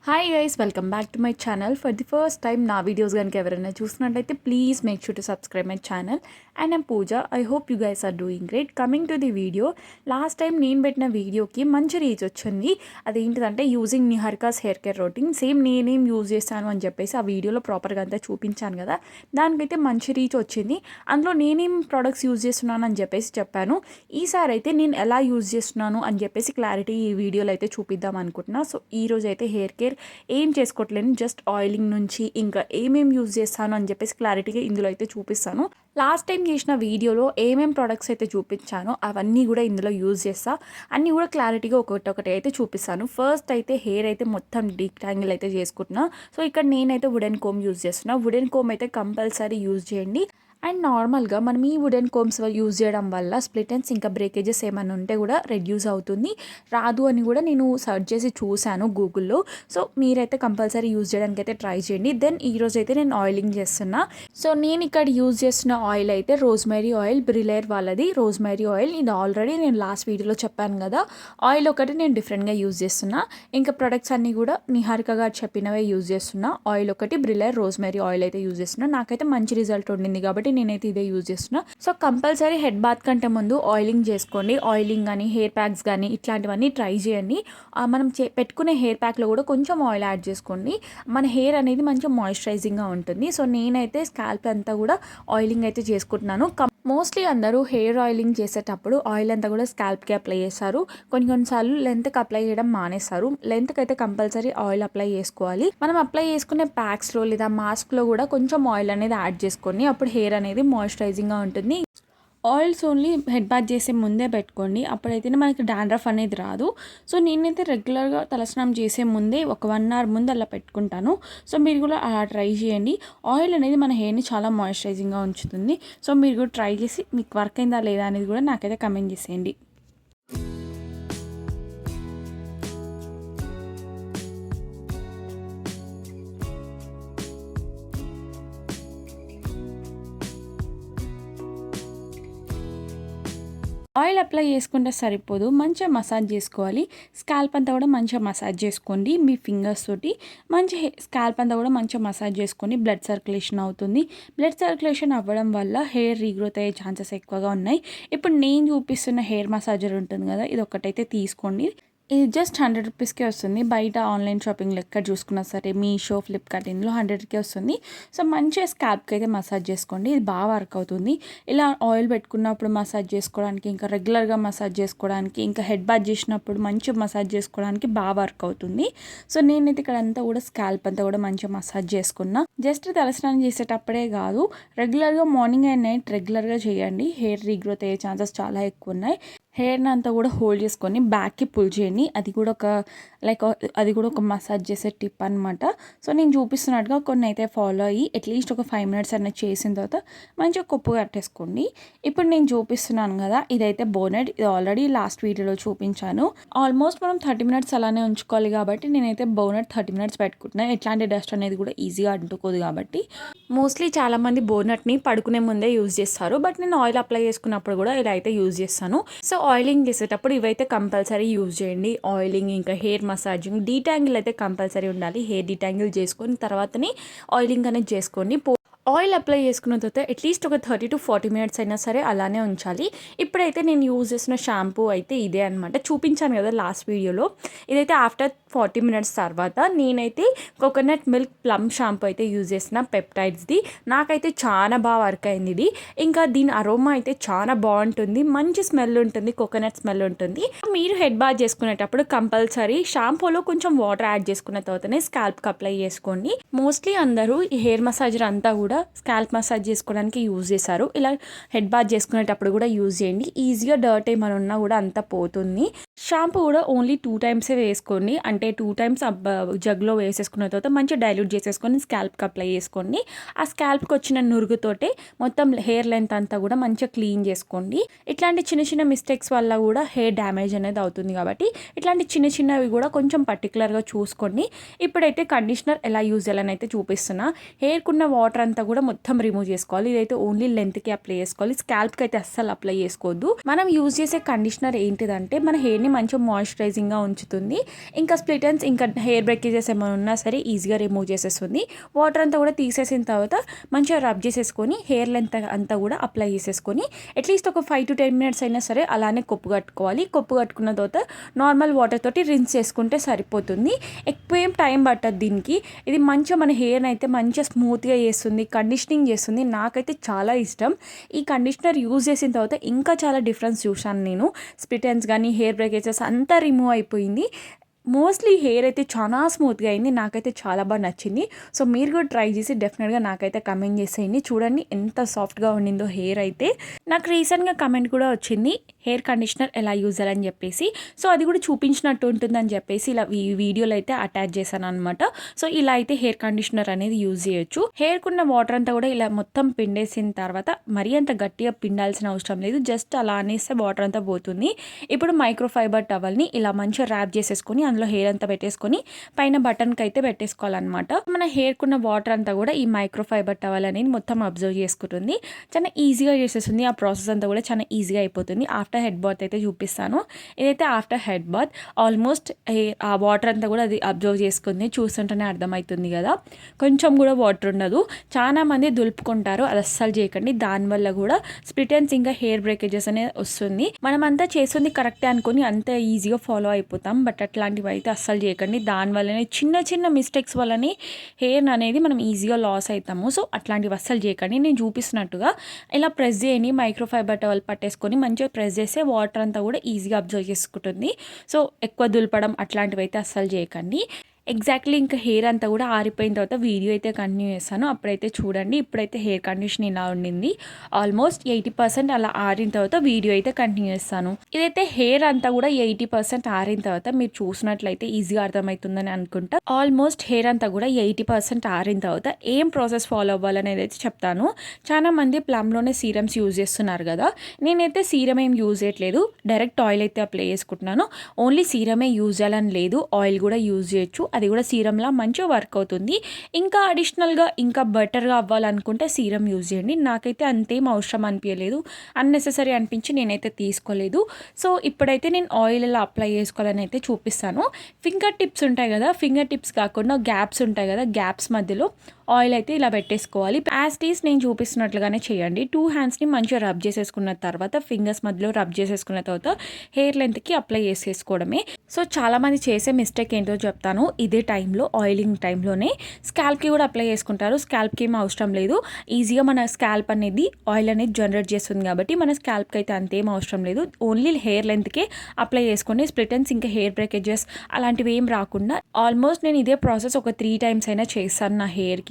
Hi guys, welcome back to my channel. For the first time నా videos కనుక ఎవరైనా చూసినట్టయితే please make sure to subscribe my channel. And I'm Pooja. I hope you guys are doing great. Coming to the video, last time నేను పెట్టిన వీడియోకి మంచి reach వచ్చింది. అదేంటిదంటే using Niharika's hair care routine. Same నేనేం యూజ్ చేస్తాను అని చెప్పేసి ఆ వీడియోలో ప్రాపర్గా అంతా చూపించాను కదా, దానికైతే మంచి రీచ్ వచ్చింది. అందులో నేనేం ప్రోడక్ట్స్ యూజ్ చేస్తున్నాను అని చెప్పేసి చెప్పాను. ఈసారి అయితే నేను ఎలా యూజ్ చేస్తున్నాను అని చెప్పేసి క్లారిటీ ఈ వీడియోలో అయితే చూపిద్దాం అనుకుంటున్నా. సో ఈరోజు అయితే హెయిర్ కేర్ ఏం చేసుకోవట్లేను, జస్ట్ ఆయిలింగ్ నుంచి ఇంకా ఏమేమి యూజ్ చేస్తాను అని చెప్పేసి క్లారిటీగా ఇందులో అయితే చూపిస్తాను. లాస్ట్ టైం చేసిన వీడియోలో ఏమేం ప్రోడక్ట్స్ అయితే చూపించానో అవన్నీ కూడా ఇందులో యూజ్ చేస్తా. అన్నీ కూడా క్లారిటీగా ఒకటి అయితే చూపిస్తాను. ఫస్ట్ అయితే హెయిర్ అయితే మొత్తం డీటాంగిల్ అయితే చేసుకుంటున్నా. సో ఇక్కడ నేనైతే వుడెన్ కోమ్ యూజ్ చేస్తున్నా. వుడెన్ కోమ్ అయితే కంపల్సరీ యూజ్ చేయండి. అండ్ నార్మల్గా మనం ఈ వుడెన్ కోమ్స్ యూజ్ చేయడం వల్ల స్ప్లిట్ ఎండ్స్ ఇంకా బ్రేకేజెస్ ఏమైనా ఉంటే కూడా రెడ్యూస్ అవుతుంది. రాదు అని కూడా నేను సర్చ్ చేసి చూశాను గూగుల్లో. సో మీరైతే కంపల్సరీ యూజ్ చేయడానికి అయితే ట్రై చేయండి. దెన్ ఈరోజు అయితే నేను ఆయిలింగ్ చేస్తున్నా. సో నేను ఇక్కడ యూజ్ చేస్తున్న ఆయిల్ అయితే రోజ్మెరీ ఆయిల్, బ్రిలేర్ వాళ్ళది రోజ్మెరీ ఆయిల్. ఇది ఆల్రెడీ నేను లాస్ట్ వీడియోలో చెప్పాను కదా. ఆయిల్ ఒకటి నేను డిఫరెంట్గా యూజ్ చేస్తున్నా. ఇంకా ప్రొడక్ట్స్ అన్నీ కూడా నిహారిక గారు చెప్పినవే యూజ్ చేస్తున్నా. ఆయిల్ ఒకటి బ్రిలేర్ రోజ్మెరీ ఆయిల్ అయితే యూజ్ చేస్తున్నా. నాకైతే మంచి రిజల్ట్ ఉండింది కాబట్టి నేనైతే ఇదే యూజ్ చేస్తున్నా. సో కంపల్సరీ హెడ్ బాత్ కంటే ముందు ఆయిలింగ్ చేసుకోండి. ఆయిలింగ్ కానీ హెయిర్ ప్యాక్స్ కానీ ఇట్లాంటివన్నీ ట్రై చేయండి. మనం పెట్టుకునే హెయిర్ ప్యాక్లో కూడా కొంచెం ఆయిల్ యాడ్ చేసుకోండి. మన హెయిర్ అనేది మంచి మాయిశ్చరైజింగ్గా ఉంటుంది. సో నేనైతే స్కాల్ప్ అంతా కూడా ఆయిలింగ్ అయితే చేసుకుంటున్నాను. మోస్ట్లీ అందరూ హెయిర్ ఆయిలింగ్ చేసేటప్పుడు ఆయిల్ అంతా కూడా స్కాల్ప్కి అప్లై చేస్తారు. కొన్నిసార్లు లెంత్కి అప్లై చేయడం మానేస్తారు. లెంత్కి అయితే కంపల్సరీ ఆయిల్ అప్లై చేసుకోవాలి. మనం అప్లై చేసుకునే ప్యాక్స్లో లేదా మాస్క్లో కూడా కొంచెం ఆయిల్ అనేది యాడ్ చేసుకొని అప్పుడు హెయిర్ అనేది మాయిశ్చరైజింగ్గా ఉంటుంది. ఆయిల్స్ ఓన్లీ హెడ్ బాత్ చేసే ముందే పెట్టుకోండి, అప్పుడైతేనే మనకి డాండ్రఫ్ అనేది రాదు. సో నేనైతే రెగ్యులర్గా తలస్నానం చేసే ముందే ఒక 1 hour ముందు అలా పెట్టుకుంటాను. సో మీరు కూడా అలా ట్రై చేయండి. ఆయిల్ అనేది మన హెయిర్ని చాలా మాయిశ్చరైజింగ్గా ఉంచుతుంది. సో మీరు కూడా ట్రై చేసి మీకు వర్క్ అయిందా లేదా అనేది కూడా నాకైతే కమెంట్ చేసేయండి. ఆయిల్ అప్లై చేసుకుంటే సరిపోదు, మంచిగా మసాజ్ చేసుకోవాలి. స్కాల్ప్ అంతా కూడా మంచిగా మసాజ్ చేసుకోండి. మీ ఫింగర్స్ తోటి మంచి స్కాల్ప్ అంతా కూడా మంచిగా మసాజ్ చేసుకొని బ్లడ్ సర్క్యులేషన్ అవుతుంది. బ్లడ్ సర్క్యులేషన్ అవ్వడం వల్ల హెయిర్ రీగ్రోత్ అయ్యే ఛాన్సెస్ ఎక్కువగా ఉన్నాయి. ఇప్పుడు నేను చూపిస్తున్న హెయిర్ మసాజర్ ఉంటుంది కదా, ఇది ఒకటైతే తీసుకోండి. ఇది జస్ట్ 100 రూపీస్కే వస్తుంది. బయట ఆన్లైన్ షాపింగ్లో ఎక్కడ చూసుకున్నా సరే, మీషో, ఫ్లిప్కార్ట్, ఇందులో 100కే వస్తుంది. సో మంచిగా స్కాల్ప్కి అయితే మసాజ్ చేసుకోండి. ఇది బాగా వర్క్ అవుతుంది. ఇలా ఆయిల్ పెట్టుకున్నప్పుడు మసాజ్ చేసుకోవడానికి, ఇంకా రెగ్యులర్గా మసాజ్ చేసుకోవడానికి, ఇంకా హెడ్ బాత్ చేసినప్పుడు మంచిగా మసాజ్ చేసుకోవడానికి బాగా వర్క్ అవుతుంది. సో నేనైతే ఇక్కడ అంతా కూడా స్కాల్ప్ అంతా కూడా మంచిగా మసాజ్ చేసుకున్నా. జస్ట్ తలస్నానం చేసేటప్పుడే కాదు, రెగ్యులర్గా మార్నింగ్ అండ్ నైట్ రెగ్యులర్గా చేయండి. హెయిర్ రీగ్రోత్ అయ్యే ఛాన్సెస్ చాలా ఎక్కువ ఉన్నాయి. హెయిర్ని అంతా కూడా హోల్డ్ చేసుకొని బ్యాక్కి పుల్ చేయండి. అది కూడా ఒక మసాజ్ చేసే టిప్ అనమాట. సో నేను చూపిస్తున్నట్టుగా కొన్ని అయితే ఫాలో అయ్యి అట్లీస్ట్ ఒక 5 minutes అనేది చేసిన తర్వాత మంచిగా కొప్పు కట్టేసుకోండి. ఇప్పుడు నేను చూపిస్తున్నాను కదా, ఇదైతే బోనెట్. ఇది ఆల్రెడీ లాస్ట్ వీడియోలో చూపించాను. ఆల్మోస్ట్ మనం 30 minutes అలానే ఉంచుకోవాలి కాబట్టి నేనైతే బోనెట్ 30 minutes పెట్టుకుంటున్నాను. ఎట్లాంటి డస్ట్ అనేది కూడా ఈజీగా అంటుకోదు కాబట్టి. మోస్ట్లీ చాలామంది బోనెట్ని పడుకునే ముందే యూజ్ చేస్తారు, బట్ నేను ఆయిల్ అప్లై చేసుకున్నప్పుడు కూడా ఇలా అయితే యూజ్ చేస్తాను. సో ఆయిలింగ్ చేసేటప్పుడు ఇవైతే కంపల్సరీ యూజ్ చేయండి. ఆయిలింగ్ ఇంకా హెయిర్ మసాజింగ్, డీటాంగిల్ అయితే కంపల్సరీ ఉండాలి. హెయిర్ డీటాంగిల్ చేసుకొని తర్వాతనే ఆయిలింగ్ అనేది చేసుకోండి. ఆయిల్ అప్లై చేసుకున్న తర్వాత అట్లీస్ట్ ఒక 30 to 40 minutes అయినా సరే అలానే ఉంచాలి. ఇప్పుడైతే నేను యూజ్ చేసిన షాంపూ అయితే ఇదే అనమాట. చూపించాను కదా లాస్ట్ వీడియోలో. ఇదైతే ఆఫ్టర్ 40 minutes తర్వాత నేనైతే కోకోనట్ మిల్క్ ప్లమ్ షాంపూ అయితే యూజ్ చేసిన, పెప్టైడ్స్ది. నాకైతే చాలా బాగా వర్క్ అయింది ఇది. ఇంకా దీని అరోమా అయితే చాలా బాగుంటుంది, మంచి స్మెల్ ఉంటుంది, కోకోనట్ స్మెల్ ఉంటుంది. మీరు హెడ్ బాత్ చేసుకునేటప్పుడు కంపల్సరీ షాంపూలో కొంచెం వాటర్ యాడ్ చేసుకున్న తర్వాతనే స్కాల్ప్కి అప్లై చేసుకోండి. మోస్ట్లీ అందరూ ఈ హెయిర్ మసాజర్ అంతా కూడా స్కాల్ప్ మసాజ్ చేసుకోవడానికి యూజ్ చేశారు. ఇలా హెడ్ బాత్ చేసుకునేటప్పుడు కూడా యూజ్ చేయండి. ఈజీగా డర్ట్ ఏమైనా ఉన్నా కూడా అంతా పోతుంది. షాంపూ కూడా ఓన్లీ 2 times వేసుకోండి. అంటే 2 times జగ్లో వేసేసుకున్న తర్వాత మంచిగా డైల్యూట్ చేసేసుకొని స్కాల్ప్కి అప్లై చేసుకోండి. ఆ స్కాల్ప్కి వచ్చిన నురుగుతోటే మొత్తం హెయిర్ లెంత్ అంతా కూడా మంచిగా క్లీన్ చేసుకోండి. ఇట్లాంటి చిన్న చిన్న మిస్టేక్స్ వల్ల కూడా హెయిర్ డ్యామేజ్ అనేది అవుతుంది కాబట్టి ఇట్లాంటి చిన్న చిన్నవి కూడా కొంచెం పర్టికులర్గా చూసుకోండి. ఇప్పుడైతే కండిషనర్ ఎలా యూజ్ చేయాలని అయితే చూపిస్తున్నా. హెయిర్కున్న వాటర్ అంతా కూడా మొత్తం రిమూవ్ చేసుకోవాలి. ఇదైతే ఓన్లీ లెంత్కి అప్లై చేసుకోవాలి. స్కాల్ప్కి అయితే అస్సలు అప్లై చేసుకోవద్దు. మనం యూజ్ చేసే కండిషనర్ ఏంటిదంటే మన హెయిర్ హెయిర్ని మంచిగా మాయిశ్చరైజింగ్గా ఉంచుతుంది. ఇంకా స్ప్లిట్ ఎండ్స్ ఇంకా హెయిర్ బ్రేకేజెస్ ఏమైనా ఉన్నా సరే ఈజీగా రిమూవ్ చేసేస్తుంది. వాటర్ అంతా కూడా తీసేసిన తర్వాత మంచిగా రబ్ చేసేసుకొని హెయిర్ లెంత్ అంతా కూడా అప్లై చేసేసుకొని అట్లీస్ట్ ఒక 5 to 10 minutes అయినా సరే అలానే కొప్పు కట్టుకోవాలి. కొప్పు కట్టుకున్న తర్వాత నార్మల్ వాటర్ తోటి రిన్స్ చేసుకుంటే సరిపోతుంది. ఎక్కువ ఏం టైం పట్టదు దీనికి. ఇది మంచిగా మన హెయిర్ని అయితే మంచిగా స్మూత్గా చేస్తుంది, కండిషనింగ్ చేస్తుంది. నాకైతే చాలా ఇష్టం. ఈ కండిషనర్ యూజ్ చేసిన తర్వాత ఇంకా చాలా డిఫరెన్స్ చూశాను నేను. స్ప్లిట్ ఎండ్స్ కానీ హెయిర్ బ్రేకేజెస్ అంతా రిమూవ్ అయిపోయింది. మోస్ట్లీ హెయిర్ అయితే చాలా స్మూత్గా అయింది. నాకైతే చాలా బాగా నచ్చింది. సో మీరు కూడా ట్రై చేసి డెఫినెట్గా నాకైతే కమెంట్ చేసేయండి. చూడండి ఎంత సాఫ్ట్గా ఉండిందో హెయిర్ అయితే. నాకు రీసెంట్గా కమెంట్ కూడా వచ్చింది హెయిర్ కండిషనర్ ఎలా యూజ్ చేయాలని చెప్పేసి. సో అది కూడా చూపించినట్టు ఉంటుందని చెప్పేసి ఇలా ఈ వీడియోలో అయితే అటాచ్ చేశాను అనమాట. సో ఇలా అయితే హెయిర్ కండిషనర్ అనేది యూజ్ చేయొచ్చు. హెయిర్కున్న వాటర్ అంతా కూడా ఇలా మొత్తం పిండేసిన తర్వాత మరీ అంత గట్టిగా పిండాల్సిన అవసరం లేదు. జస్ట్ అలా అనేస్తే వాటర్ అంతా పోతుంది. ఇప్పుడు మైక్రోఫైబర్ టవల్ని ఇలా మంచిగా ర్యాప్ చేసేసుకొని అందులో హెయిర్ అంతా పెట్టేసుకొని పైన బటన్కి అయితే పెట్టేసుకోవాలన్నమాట. మన హెయిర్కున్న వాటర్ అంతా కూడా ఈ మైక్రోఫైబర్ టవల్ అనేది మొత్తం అబ్జర్వ్ చేసుకుంటుంది. చాలా ఈజీగా చేసేస్తుంది. ఆ ప్రాసెస్ అంతా కూడా చాలా ఈజీగా అయిపోతుంది. ఆఫ్టర్ హెడ్ బాత్ అయితే చూపిస్తాను. ఇదైతే ఆఫ్టర్ హెడ్ బాత్ ఆల్మోస్ట్ ఆ వాటర్ అంతా కూడా అది అబ్జర్వ్ చేసుకుంది. చూస్తుంటేనే అర్థమవుతుంది కదా, కొంచెం కూడా వాటర్ ఉండదు. చాలా మంది దులుపుకుంటారు, అది అస్సలు చేయకండి. దానివల్ల కూడా స్ప్లిట్ ఎండ్స్ ఇంకా హెయిర్ బ్రేకేజెస్ అనేది వస్తుంది. మనమంతా చేస్తుంది కరెక్టే అనుకుని అంత ఈజీగా ఫాలో అయిపోతాం. బట్ అట్లాంటివి అయితే అస్సలు చేయకండి. దానివల్లనే చిన్న చిన్న మిస్టేక్స్ వల్లనే హెయిర్ అనేది మనం ఈజీగా లాస్ అవుతాము. సో అట్లాంటివి అస్సలు చేయకండి. నేను చూపిస్తున్నట్టుగా ఇలా ప్రెస్ చేయండి. మైక్రోఫైబర్ టవల్ పట్టేసుకొని మంచిగా ప్రెస్ చేస్తే వాటర్ అంతా కూడా ఈజీగా అబ్జర్వ్ చేసుకుంటుంది. సో ఎక్కువ దులపడం అట్లాంటివి అయితే అస్సలు చేయకండి. ఎగ్జాక్ట్లీ ఇంకా హెయిర్ అంతా కూడా ఆరిపోయిన తర్వాత వీడియో అయితే కంటిన్యూ చేస్తాను. అప్పుడైతే చూడండి. ఇప్పుడైతే హెయిర్ కండిషన్ ఇలా ఉండింది. ఆల్మోస్ట్ 80% అలా ఆరిన తర్వాత వీడియో అయితే కంటిన్యూ చేస్తాను. ఇదైతే హెయిర్ అంతా కూడా 80% ఆరిన తర్వాత మీరు చూసినట్లయితే ఈజీగా అర్థమవుతుందని అనుకుంటా. ఆల్మోస్ట్ హెయిర్ అంతా కూడా 80% ఆరిన తర్వాత ఏం ప్రాసెస్ ఫాలో అవ్వాలనేది అయితే చెప్తాను. చాలా మంది ప్లమ్లోనే సీరమ్స్ యూజ్ చేస్తున్నారు కదా. నేనైతే సీరం ఏం యూజ్ చేయట్లేదు. డైరెక్ట్ ఆయిల్ అయితే అప్లై చేసుకుంటున్నాను. ఓన్లీ సీరమే యూజ్ చేయాలని లేదు, ఆయిల్ కూడా యూజ్ చేయొచ్చు. అది కూడా సీరంలా మంచిగా వర్క్ అవుతుంది. ఇంకా అడిషనల్గా ఇంకా బెటర్గా అవ్వాలనుకుంటే సీరం యూజ్ చేయండి. నాకైతే అంతేం అవసరం అనిపించలేదు, అన్నెసెసరీ అనిపించి నేనైతే తీసుకోలేదు. సో ఇప్పుడైతే నేను ఆయిల్ ఎలా అప్లై చేసుకోవాలని అయితే చూపిస్తాను. ఫింగర్ టిప్స్ ఉంటాయి కదా, ఫింగర్ టిప్స్ కాకుండా గ్యాప్స్ ఉంటాయి కదా, గ్యాప్స్ మధ్యలో ఆయిల్ అయితే ఇలా పెట్టేసుకోవాలి. యాజ్ టీస్ నేను చూపిస్తున్నట్లుగానే చేయండి. 2 హ్యాండ్స్ని మంచిగా రబ్ చేసేసుకున్న తర్వాత ఫింగర్స్ మధ్యలో రబ్ చేసేసుకున్న తర్వాత హెయిర్ లెంత్కి అప్లై చేసేసుకోవడమే. సో చాలామంది చేసే మిస్టేక్ ఏంటో చెప్తాను. ఇదే టైంలో ఆయిలింగ్ టైంలోనే స్కాల్ప్కి కూడా అప్లై చేసుకుంటారు. స్కాల్ప్కి ఏం అవసరం లేదు. ఈజీగా మన స్కాల్ప్ అనేది ఆయిల్ అనేది జనరేట్ చేస్తుంది కాబట్టి మన స్కాల్ప్కి అయితే అంతేం అవసరం లేదు. ఓన్లీ హెయిర్ లెంత్కే అప్లై చేసుకోండి. స్ప్లిట్ ఎండ్స్ ఇంకా హెయిర్ బ్రేకేజెస్ అలాంటివి ఏం రాకుండా. ఆల్మోస్ట్ నేను ఇదే ప్రాసెస్ ఒక 3 times అయినా చేస్తాను నా హెయిర్కి.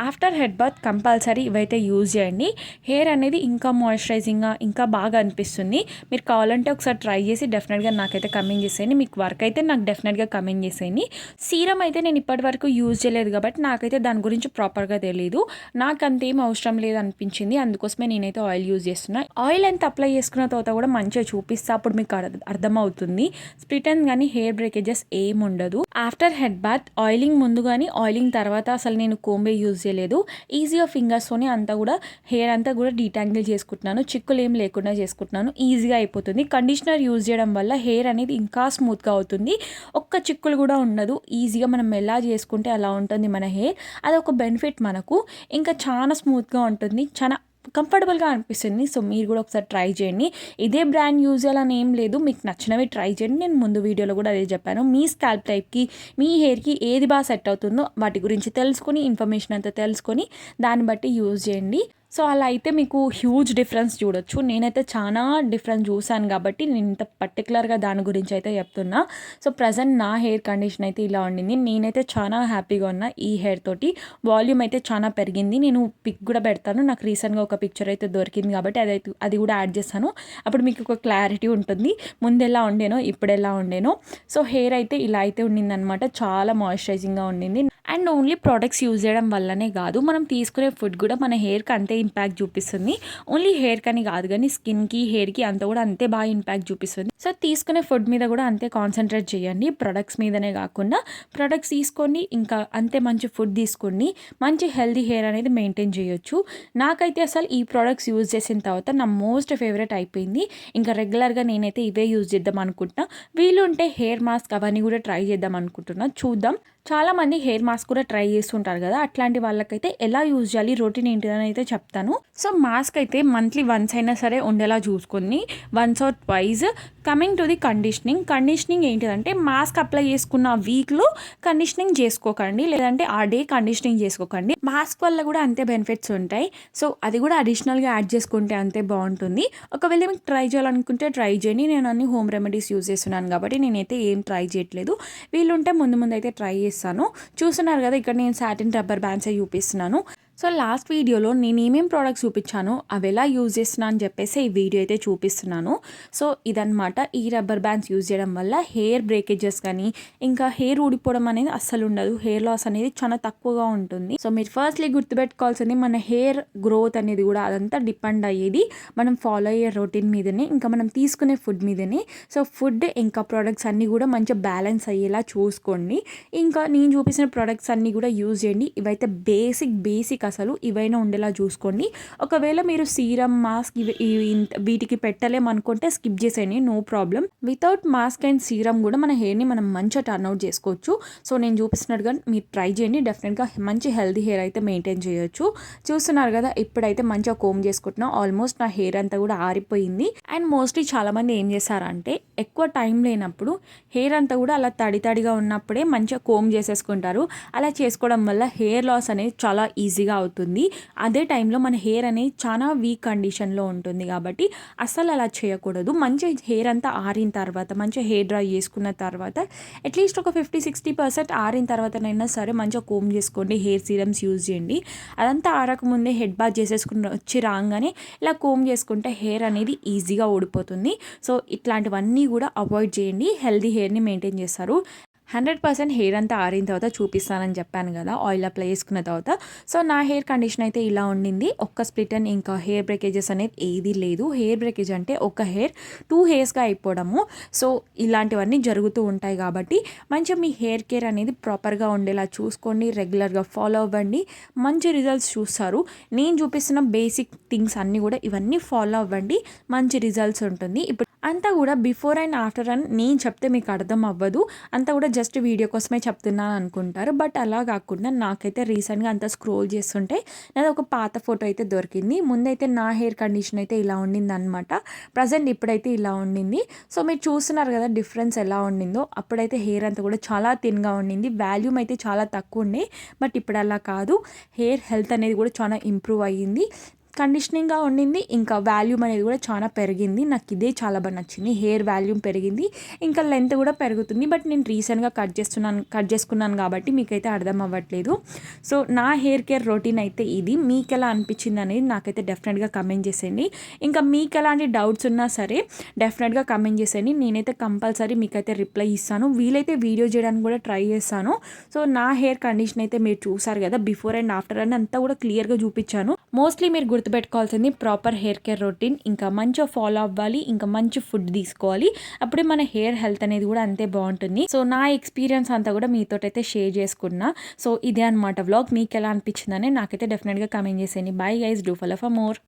ఆఫ్టర్ హెడ్ బాత్ కంపల్సరీ ఇవైతే యూజ్ చేయండి. హెయిర్ అనేది ఇంకా మాయిశ్చరైజింగ్గా ఇంకా బాగా అనిపిస్తుంది. మీరు కావాలంటే ఒకసారి ట్రై చేసి డెఫినెట్గా నాకైతే కమెంట్ చేసేయండి. మీకు వర్క్ అయితే నాకు డెఫినెట్గా కమెంట్ చేసేయండి. సీరం అయితే నేను ఇప్పటి వరకు యూజ్ చేయలేదు కాబట్టి నాకైతే దాని గురించి ప్రాపర్గా తెలియదు. నాకు అంతేం అవసరం లేదు అనిపించింది, అందుకోసమే నేనైతే ఆయిల్ యూజ్ చేస్తున్నాను. ఆయిల్ ఎంత అప్లై చేసుకున్న తర్వాత కూడా మంచిగా చూపిస్తే అప్పుడు మీకు అర్థమవుతుంది. స్ప్లిట్ ఎండ్ కానీ హెయిర్ బ్రేకేజెస్ ఏం ఉండదు. ఆఫ్టర్ హెడ్ బాత్ ఆయిలింగ్ ముందు కానీ ఆయిలింగ్ తర్వాత అసలు నేను కోంబే యూజ్ చేయలేదు. ఈజీగా ఫింగర్స్తోనే అంతా కూడా హెయిర్ అంతా కూడా డీటాంగిల్ చేసుకుంటున్నాను. చిక్కులు ఏం లేకుండా చేసుకుంటున్నాను. ఈజీగా అయిపోతుంది. కండిషనర్ యూజ్ చేయడం వల్ల హెయిర్ అనేది ఇంకా స్మూత్గా అవుతుంది. ఒక్క చిక్కులు కూడా ఉండదు. ఈజీగా మనం ఎలా చేసుకుంటే అలా ఉంటుంది మన హెయిర్. అదొక బెనిఫిట్ మనకు. ఇంకా చాలా స్మూత్గా ఉంటుంది, చాలా కంఫర్టబుల్గా అనిపిస్తుంది. సో మీరు కూడా ఒకసారి ట్రై చేయండి. ఇదే బ్రాండ్ యూజ్ చేయాలని ఏం లేదు, మీకు నచ్చినవి ట్రై చేయండి. నేను ముందు వీడియోలో కూడా అదే చెప్పాను. మీ స్కాల్ప్ టైప్కి మీ హెయిర్కి ఏది బాగా సెట్ అవుతుందో వాటి గురించి తెలుసుకొని ఇన్ఫర్మేషన్ అంతా తెలుసుకొని దాన్ని బట్టి యూజ్ చేయండి. సో అలా అయితే మీకు హ్యూజ్ డిఫరెన్స్ చూడొచ్చు. నేనైతే చాలా డిఫరెన్స్ చూసాను కాబట్టి నేను ఇంత పర్టికులర్గా దాని గురించి అయితే చెప్తున్నా. సో ప్రజెంట్ నా హెయిర్ కండిషన్ అయితే ఇలా ఉండింది. నేనైతే చాలా హ్యాపీగా ఉన్నా ఈ హెయిర్ తోటి. వాల్యూమ్ అయితే చాలా పెరిగింది. నేను పిక్ కూడా పెడతాను. నాకు రీసెంట్గా ఒక పిక్చర్ అయితే దొరికింది కాబట్టి అది కూడా యాడ్ చేస్తాను. అప్పుడు మీకు ఒక క్లారిటీ ఉంటుంది, ముందు ఎలా ఉండేనో ఇప్పుడు ఎలా ఉండేనో. సో హెయిర్ అయితే ఇలా అయితే ఉండిందనమాట. చాలా మాయిశ్చరైజింగ్గా ఉండింది. అండ్ ఓన్లీ ప్రోడక్ట్స్ యూజ్ చేయడం వల్లనే కాదు, మనం తీసుకునే ఫుడ్ కూడా మన హెయిర్కి అంతే ఇంపాక్ట్ చూపిస్తుంది. ఓన్లీ హెయిర్కి అని కాదు కానీ స్కిన్కి, హెయిర్కి అంత కూడా అంతే బాగా ఇంపాక్ట్ చూపిస్తుంది. సో తీసుకునే ఫుడ్ మీద కూడా అంతే కాన్సన్ట్రేట్ చేయండి, ప్రొడక్ట్స్ మీదనే కాకుండా. ప్రొడక్ట్స్ తీసుకోండి, ఇంకా అంతే మంచి ఫుడ్ తీసుకోండి, మంచి హెల్దీ హెయిర్ అనేది మెయింటైన్ చేయొచ్చు. నాకైతే అసలు ఈ ప్రోడక్ట్స్ యూజ్ చేసిన తర్వాత నా మోస్ట్ ఫేవరెట్ అయిపోయింది. ఇంకా రెగ్యులర్గా నేనైతే ఇవే యూజ్ చేద్దాం అనుకుంటున్నా. వీలుంటే హెయిర్ మాస్క్ అవన్నీ కూడా ట్రై చేద్దాం అనుకుంటున్నా, చూద్దాం. చాలామంది హెయిర్ మాస్క్ కూడా ట్రై చేస్తుంటారు కదా, అట్లాంటి వాళ్ళకైతే ఎలా యూజ్ చేయాలి, రొటీన్ ఏంటిదని అయితే చెప్తాను. సో మాస్క్ అయితే మంత్లీ వన్స్ అయినా సరే ఉండేలా చూసుకొని, once or twice. Coming to the conditioning ఏంటిదంటే, మాస్క్ అప్లై చేసుకున్న వీక్లో కండిషనింగ్ చేసుకోకండి, లేదంటే ఆ డే కండిషనింగ్ చేసుకోకండి. మాస్క్ వల్ల కూడా అంతే బెనిఫిట్స్ ఉంటాయి. సో అది కూడా అడిషనల్గా యాడ్ చేసుకుంటే అంతే బాగుంటుంది. ఒకవేళ మీకు ట్రై చేయాలనుకుంటే ట్రై చేయండి. నేను అన్ని హోమ్ రెమెడీస్ యూజ్ చేస్తున్నాను కాబట్టి నేనైతే ఏం ట్రై చేయట్లేదు. వీళ్ళుంటే ముందు అయితే ట్రై చేస్తాను. చూస్తున్నారు కదా, ఇక్కడ నేను సాటిన్ రబ్బర్ బ్యాండ్సే చూపిస్తున్నాను. సో లాస్ట్ వీడియోలో నేను ఏమేమి ప్రోడక్ట్స్ చూపించాను, అవి ఎలా యూజ్ చేస్తున్నా అని చెప్పేసి ఈ వీడియో అయితే చూపిస్తున్నాను. సో ఇదనమాట, ఈ రబ్బర్ బ్యాండ్స్ యూజ్ చేయడం వల్ల హెయిర్ బ్రేకేజెస్ కానీ, ఇంకా హెయిర్ ఊడిపోవడం అనేది అస్సలు ఉండదు. హెయిర్ లాస్ అనేది చాలా తక్కువగా ఉంటుంది. సో మీరు ఫస్ట్లీ గుర్తుపెట్టుకోవాల్సింది, మన హెయిర్ గ్రోత్ అనేది కూడా అదంతా డిపెండ్ అయ్యేది మనం ఫాలో అయ్యే రొటీన్ మీదనే, ఇంకా మనం తీసుకునే ఫుడ్ మీదనే. సో ఫుడ్ ఇంకా ప్రోడక్ట్స్ అన్నీ కూడా మంచిగా బ్యాలెన్స్ అయ్యేలా చూసుకోండి. ఇంకా నేను చూపించిన ప్రోడక్ట్స్ అన్నీ కూడా యూజ్ చేయండి. ఇవైతే బేసిక్ అసలు ఇవైనా ఉండేలా చూసుకోండి. ఒకవేళ మీరు సీరం, మాస్క్ వీటికి పెట్టలేమనుకుంటే స్కిప్ చేసేయండి, no problem. Without mask and serum కూడా మన హెయిర్ని మనం మంచిగా టర్న్అవుట్ చేసుకోవచ్చు. సో నేను చూపిస్తున్నట్టుగా మీరు ట్రై చేయండి, డెఫినెట్గా మంచి హెల్తీ హెయిర్ అయితే మెయింటైన్ చేయొచ్చు. చూస్తున్నారు కదా, ఇప్పుడైతే మంచిగా కోమ్ చేసుకుంటున్నాం. ఆల్మోస్ట్ నా హెయిర్ అంతా కూడా ఆరిపోయింది. అండ్ మోస్ట్లీ చాలామంది ఏం చేస్తారంటే, ఎక్కువ టైం లేనప్పుడు హెయిర్ అంతా కూడా అలా తడిగా ఉన్నప్పుడే మంచిగా కోమ్ చేసేసుకుంటారు. అలా చేసుకోవడం వల్ల హెయిర్ లాస్ అనేది చాలా ఈజీగా అవుతుంది. అదే టైంలో మన హెయిర్ అనేది చాలా వీక్ కండిషన్లో ఉంటుంది కాబట్టి అస్సలు అలా చేయకూడదు. మంచి హెయిర్ అంతా ఆరిన తర్వాత, మంచిగా హెయిర్ డ్రై చేసుకున్న తర్వాత, అట్లీస్ట్ ఒక 50-60% ఆరిన తర్వాతనైనా సరే మంచిగా కోమ్ చేసుకోండి. హెయిర్ సీరమ్స్ యూజ్ చేయండి. అదంతా ఆరకముందే హెడ్ బాత్ చేసేసుకుని వచ్చి రాగానే ఇలా కోమ్ చేసుకుంటే హెయిర్ అనేది ఈజీగా ఊడిపోతుంది. సో ఇట్లాంటివన్నీ కూడా అవాయిడ్ చేయండి, హెల్దీ హెయిర్ని మెయింటైన్ చేస్తారు. 100% హెయిర్ అంతా ఆరిన తర్వాత చూపిస్తానని చెప్పాను కదా, ఆయిల్ అప్లై చేసుకున్న తర్వాత. సో నా హెయిర్ కండిషన్ అయితే ఇలా ఉండింది. ఒక్క స్ప్లిట్ అండ్ ఇంకా హెయిర్ బ్రేకేజెస్ అనేది ఏది లేదు. హెయిర్ బ్రేకేజ్ అంటే ఒక హెయిర్ 2 హెయిర్స్గా అయిపోవడము. సో ఇలాంటివన్నీ జరుగుతూ ఉంటాయి కాబట్టి మంచిగా మీ హెయిర్ కేర్ అనేది ప్రాపర్గా ఉండేలా చూసుకోండి, రెగ్యులర్గా ఫాలో అవ్వండి, మంచి రిజల్ట్స్ చూస్తారు. నేను చూపిస్తున్న బేసిక్ థింగ్స్ అన్నీ కూడా ఇవన్నీ ఫాలో అవ్వండి, మంచి రిజల్ట్స్ ఉంటుంది. ఇప్పుడు అంతా కూడా బిఫోర్ అండ్ ఆఫ్టర్ అని నేను చెప్తే మీకు అర్థం అవ్వదు, అంతా కూడా జస్ట్ వీడియో కోసమే చెప్తున్నాను అనుకుంటారు. బట్ అలా కాకుండా నాకైతే రీసెంట్గా అంతా స్క్రోల్ చేస్తుంటే నాది ఒక పాత ఫోటో అయితే దొరికింది. ముందైతే నా హెయిర్ కండిషన్ అయితే ఇలా ఉండింది అనమాట, ప్రజెంట్ ఇప్పుడైతే ఇలా ఉండింది. సో మీరు చూస్తున్నారు కదా డిఫరెన్స్ ఎలా ఉండిందో. అప్పుడైతే హెయిర్ అంతా కూడా చాలా థిన్గా ఉండింది, వాల్యూమ్ అయితే చాలా తక్కువ ఉండే. బట్ ఇప్పుడు అలా కాదు, హెయిర్ హెల్త్ అనేది కూడా చాలా ఇంప్రూవ్ అయ్యింది, కండిషనింగ్గా ఉండింది, ఇంకా వాల్యూమ్ అనేది కూడా చాలా పెరిగింది. నాకు ఇదే చాలా బాగా నచ్చింది, హెయిర్ వాల్యూమ్ పెరిగింది, ఇంకా లెంత్ కూడా పెరుగుతుంది. బట్ నేను రీసెంట్గా కట్ చేసుకున్నాను కాబట్టి మీకైతే అర్థం అవ్వట్లేదు. సో నా హెయిర్ కేర్ రొటీన్ అయితే ఇది. మీకు ఎలా అనిపించింది అనేది నాకైతే డెఫినెట్గా కమెంట్ చేసేయండి. ఇంకా మీకు ఎలాంటి డౌట్స్ ఉన్నా సరే డెఫినెట్గా కమెంట్ చేసేయండి, నేనైతే కంపల్సరీ మీకైతే రిప్లై ఇస్తాను. వీలైతే వీడియో చేయడానికి కూడా ట్రై చేస్తాను. సో నా హెయిర్ కండిషన్ అయితే మీరు చూసారు కదా, బిఫోర్ అండ్ ఆఫ్టర్ అని అంతా కూడా క్లియర్గా చూపించాను. మోస్ట్లీ మీరు గుర్తుపెట్టుకోవాల్సింది ప్రాపర్ హెయిర్ కేర్ రొటీన్, ఇంకా మంచిగా ఫాలో అవ్వాలి, ఇంకా మంచి ఫుడ్ తీసుకోవాలి. అప్పుడే మన హెయిర్ హెల్త్ అనేది కూడా అంతే బాగుంటుంది. సో నా ఎక్స్పీరియన్స్ అంతా కూడా మీతో అయితే షేర్ చేసుకున్నా. సో ఇదే అనమాట వ్లాగ్. మీకు ఎలా అనిపించిందని నాకైతే డెఫినెట్గా కమెంట్ చేసేయండి. Bye guys, do follow for more.